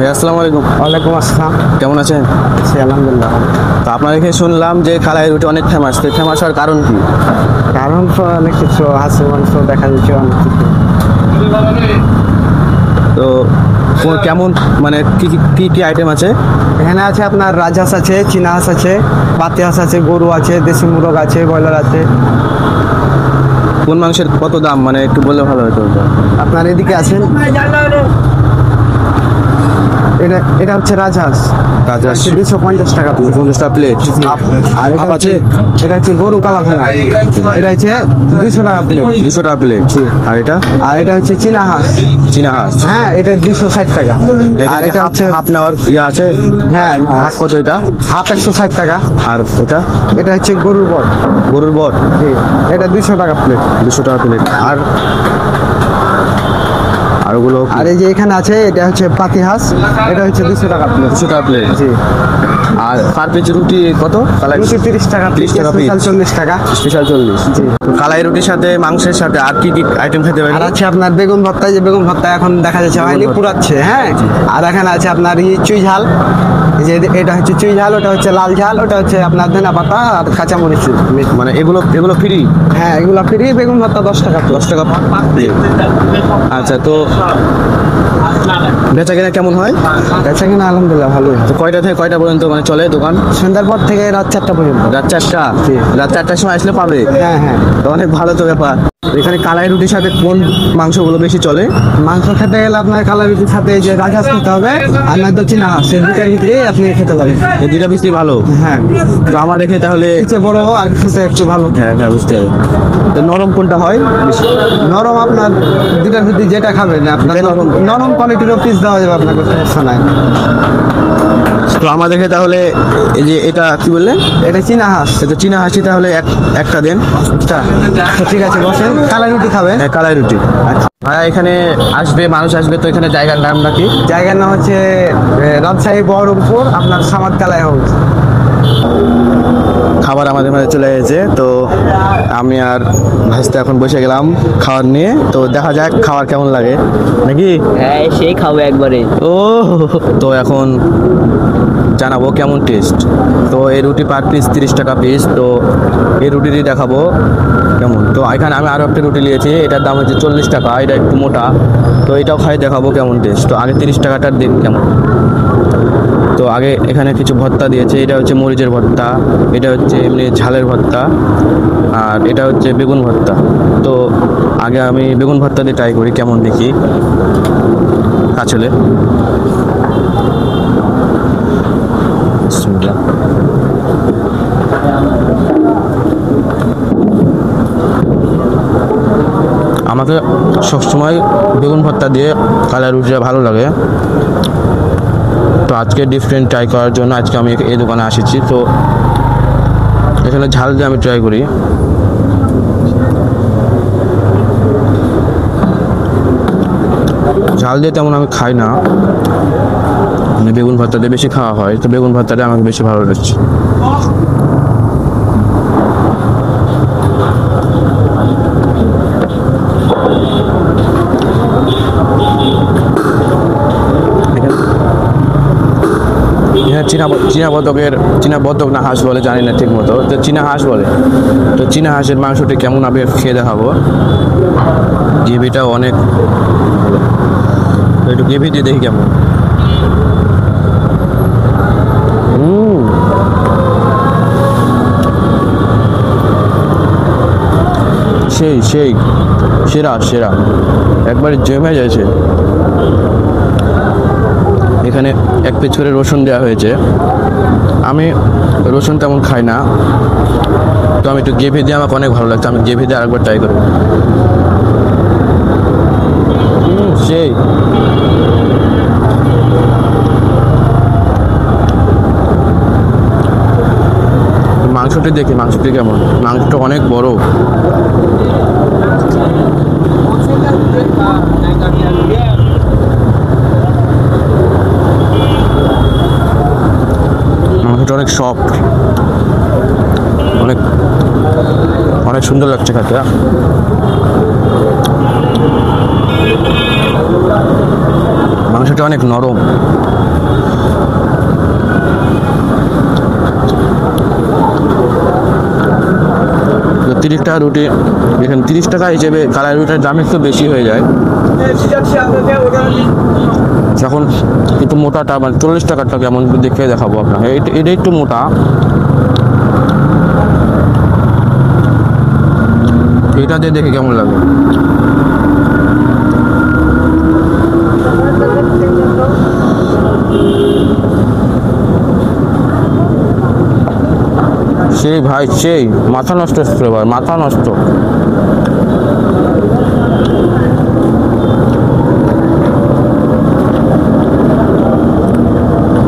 ভাই আসসালামু আলাইকুম। ওয়ালাইকুম আসসালাম। কেমন আছেন? আছি আলহামদুলিল্লাহ। তো আপনার এখানে শুনলাম যে কালাই রুটি অনেক ফেমাস, তো ফেমাস হওয়ার কারণ কি? কারণ তো অনেক কিছু আছে, মাংস দেখা যাচ্ছে অনেক কিছু। তো কেমন মানে কি কি কি কি আইটেম আছে? এখানে আছে আপনার রাজহাঁস আছে, চীনা হাঁস আছে, পাতি হাঁস আছে, গরু আছে, দেশি মুরগ আছে, ব্রয়লার আছে। কোন মাংসের কত দাম মানে একটু বললে ভালো হতো। আপনার এদিকে আছেন, এটা হচ্ছে রাজহাঁস, রাজহাঁস 250 টাকা প্লেট। 50 প্লেট। আর এটা হাফ আছে? এটা হচ্ছে গরু কালা ভেঙা, এটা হচ্ছে 200 টাকা প্লেট। 200 টাকা প্লেট। আর এটা? আর এটা হচ্ছে চীনা হাঁস, চীনা হাঁস। হ্যাঁ এটা 260 টাকা। আর এটা হচ্ছে হাফ নেওয়ার ইয়ে আছে? হ্যাঁ হাফ কত এটা? হাফ 160 টাকা। আর এটা? এটা হচ্ছে গরুর বট, গরুর বট, এটা 200 টাকা প্লেট। 200 টাকা প্লেট। আর ওগুলো? আর এই যে এখানে আছে, এটা হচ্ছে পাতি হাঁস, এটা হচ্ছে 200 টাকা প্লেট। 200 টাকা প্লেট। জি। আর পার পিস রুটি কত? কালাই 30 টাকা, 30 টাকা পিস। 40 টাকা। স্পেশাল 40। জি। তো কালাই রুটির সাথে মাংসের সাথে আর কি কি আইটেম খেতে পারি? আর আছে আপনার বেগুন ভর্তা, যে বেগুন ভর্তা এখন দেখা যাচ্ছে হয়নি, ভর্তা। পুরাচ্ছে। হ্যাঁ। আর এখানে আছে আপনার চুই ঝাল, এই যে এটা হচ্ছে চুই ঝাল, ওটা হচ্ছে লাল ঝাল, ওটা হচ্ছে আপনার ধনা পাতা আর কাঁচামরিচ। মানে এগুলো ফ্রি? হ্যাঁ এগুলো ফ্রি। বেগুন ভর্তা 10 টাকা, 10 টাকা। আচ্ছা, তো বেচা কেনা কেমন হয়? বেচা কিনা আলহামদুলিল্লাহ ভালোই। তো কয়টা থেকে কয়টা পর্যন্ত মানে চলে দোকান? সন্ধ্যার পর থেকে রাত 4টা পর্যন্ত। রাত 4টা? জি। রাত 4টার সময় আসলে পাবে? হ্যাঁ হ্যাঁ। তো অনেক ভালো তো ব্যাপার। এখানে কালাই রুটির সাথে কোন মাংসগুলো বেশি চলে? মাংস খেতে গেলে আপনার কালা রুটির সাথে এই যে রাজহাঁস খেতে হবে, আর নয়তো চীনা হাঁস, এই দুটার ভিতরে আপনি খেতে পারেন। এই দুটা বেশি ভালো। হ্যাঁ। তো আমার দেখে তাহলে কিছু বড় আর কিছু একটু ভালো। হ্যাঁ হ্যাঁ, বুঝতে হবে। তো নরম কোনটা হয় বেশি? নরম আপনার দুটার ভিতরে যেটা খাবেন আপনার নরম, নরম কোয়ালিটিরও পিস দেওয়া যাবে, আপনাকে সমস্যা নাই। তো আমার দেখে তাহলে এই যে এটা কি বললেন? এটা চীনা হাঁস। এটা চীনা হাসি, তাহলে একটা দেন। আচ্ছা তো ঠিক আছে, বসেন। কালা রুটি খাবেন? হ্যাঁ, কালাই রুটি। ভাইয়া এখানে আসবে, মানুষ আসবে, তো এখানে জায়গার নাম নাকি? জায়গার নাম হচ্ছে রাজশাহী বহরমপুর, আপনার সামাদ কালাই হাউস। খাবার আমাদের মাঝে চলে এসেছে, তো আমি আর ভাইস্তে এখন বসে গেলাম খাবার নিয়ে। তো দেখা যাক খাবার কেমন লাগে নাকি। হ্যাঁ সেই খাবো একবারে। ও, তো এখন জানাবো কেমন টেস্ট। তো এই রুটি পার পিস 30 টাকা পিস। তো এই রুটিটি দেখাবো কেমন। তো এখানে আমি আরও একটা রুটি নিয়েছি, এটার দাম হচ্ছে 40 টাকা, এটা একটু মোটা। তো এটাও খাই, দেখাবো কেমন টেস্ট। তো আগে 30 টাকাটার দিন কেমন। তো আগে এখানে কিছু ভর্তা দিয়েছে, এটা হচ্ছে মরিচের ভর্তা, এটা হচ্ছে এমনি ঝালের ভর্তা, আর এটা হচ্ছে বেগুন ভর্তা। তো আগে আমি বেগুন ভর্তা দিয়ে ট্রাই করি কেমন দেখি। কাছলে বিসমিল্লাহ। আমাকে সবসময় বেগুন ভর্তা দিয়ে কালাই রুটিটা ভালো লাগে। তো আজকে ডিফারেন্ট ট্রাই করার জন্য আজকে আমি এই দোকানে আসিছি। তো এখানে ঝাল দিয়ে আমি ট্রাই করি। ঝাল দিয়ে তেমন আমি খাই না, মানে বেগুন ভর্তা দিয়ে বেশি খাওয়া হয়। তো বেগুন ভর্তাটা আমাকে বেশি ভালো লাগছে। হ্যাঁ, চীনা বতক না হাঁস বলে জানি না ঠিক মতো, তো চীনা হাঁস বলে। তো চীনা হাঁসের মাংসটি কেমন আমি খেয়ে দেখাবো। গ্রেভিটাও অনেক ভালো। তো একটু গ্রেভি দিয়ে দেখি কেমন। সেই সেই সেরা সেরা, একবারে জমে যাচ্ছে। এখানে এক পিস করে রসুন দেওয়া হয়েছে। আমি রসুন তেমন খাই না, তো আমি একটু গ্রেভি দিয়ে আমাকে অনেক ভালো লাগছে। আমি গ্রেভি দিয়ে আরেকবার ট্রাই করবো। সেই মাংসটি দেখি, মাংসটি কেমন। মাংসটা অনেক বড়। মাংসটা অনেক সফট, অনেক অনেক সুন্দর লাগছে খেতে। মাংসটা অনেক নরম। তো 30 টাকা রুটি, এখানে 30 টাকা হিসেবে কালাই রুটির দাম একটু বেশি হয়ে যায়। এখন একটু মোটাটা মানে 40 টাকারটা কেমন দেখে দেখাবো আপনাকে। এটা একটু মোটা, এটা দিয়ে দেখে কেমন লাগে। সেই ভাই সেই মাথা নষ্ট ফ্লেভার, মাথা নষ্ট।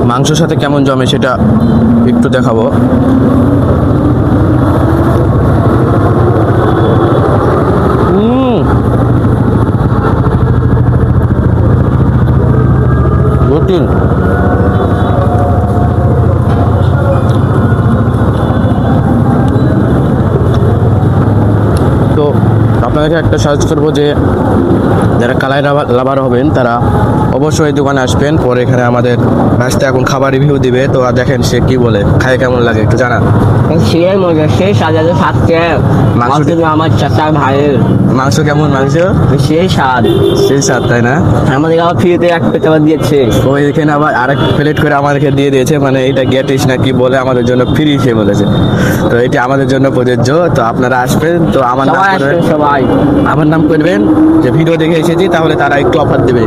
মাংসের সাথে কেমন জমে সেটা একটু দেখাবো। রুটি তো আপনাদেরকে একটা সাজেস্ট করবো যে যারা কালাই লাভার হবেন তারা অবশ্যই এই দোকানে আসবেন। পরে এখানে আমাদের রাস্তায় এখন খাবার রিভিউ দিবে, তো আর দেখেন সে কি বলে, খায় কেমন লাগে একটু জানা। সে মজা, সে সাজাতে থাকছে মাংস- আমার চাচা ভাইয়ের, মাংস কেমন? মাংস সেই স্বাদ। সেই স্বাদ, তাই না? আমাদের আবার ফ্রিতে এক পেতে আবার দিয়েছে। তো এখানে আবার আরেক প্লেট করে আমাদেরকে দিয়ে দিয়েছে, মানে এটা গ্যাটিস না কি বলে আমাদের জন্য ফ্রি সে বলেছে। তো এটি আমাদের জন্য প্রযোজ্য। তো আপনারা আসবেন, তো আমার নাম সবাই করবেন, আসবে, সবাই। আমার নাম করবেন যে ভিডিও দেখে এসেছি, তাহলে তারা একটু অফার দেবে।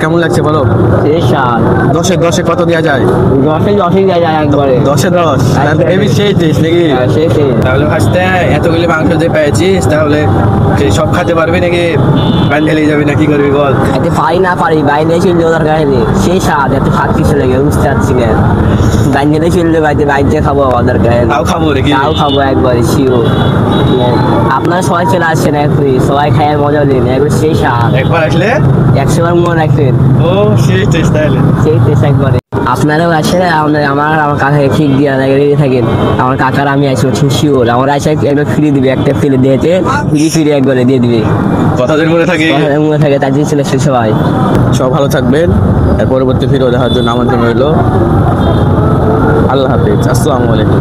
কেমন লাগছে বলো? সেই স্বাদ। 10-10 কত দেওয়া যায়? 10-10 দেওয়া যায় একবারে। 10-10 হেবি সেই টেস্ট নাকি? হ্যাঁ, সেই। তাহলে ফার্স্টে এতগুলি মাংস যে পেয়েছিস, তাহলে তুই সব খেতে পারবি নাকি ঢেলে যাবি না কি করবি বল? এতে পারি না পারি, বাইরে চললে দরকার নেই। সেই স্বাদ, এত স্বাদ কিছু লেগে বুঝতে পারছি না। বাইরে চললে বাইরে খাবো দরকার নেই। তাও খাবো নাকি? তাও খাবো একবারে শিওর। আপনারা সবাই চলে আসছেন এখনই, সবাই খায় মজা নিন একবার। সেই স্বাদ, একবার আসলে 100 বার মনে রাখবেন। ও সেই টেস্ট তাহলে। সেই টেস্ট একবারে। আপনারাও আসেন, আমার কাকাকে ঠিক দিয়ে রেডি থাকেন। আমার কাকার আমি আসবো শিওর। আমার আসে একবার ফ্রি দিবে, একটা ফ্রি দিয়েছে, ফ্রি একবারে দিয়ে দিবে। কথাদের মনে থাকে। মনে থাকে, তার জন্য চলে আসছে সবাই। সব ভালো থাকবেন। এর পরবর্তী ভিডিও দেখার জন্য আমার জন্য রইল। আল্লাহ হাফিজ, আসসালামু আলাইকুম।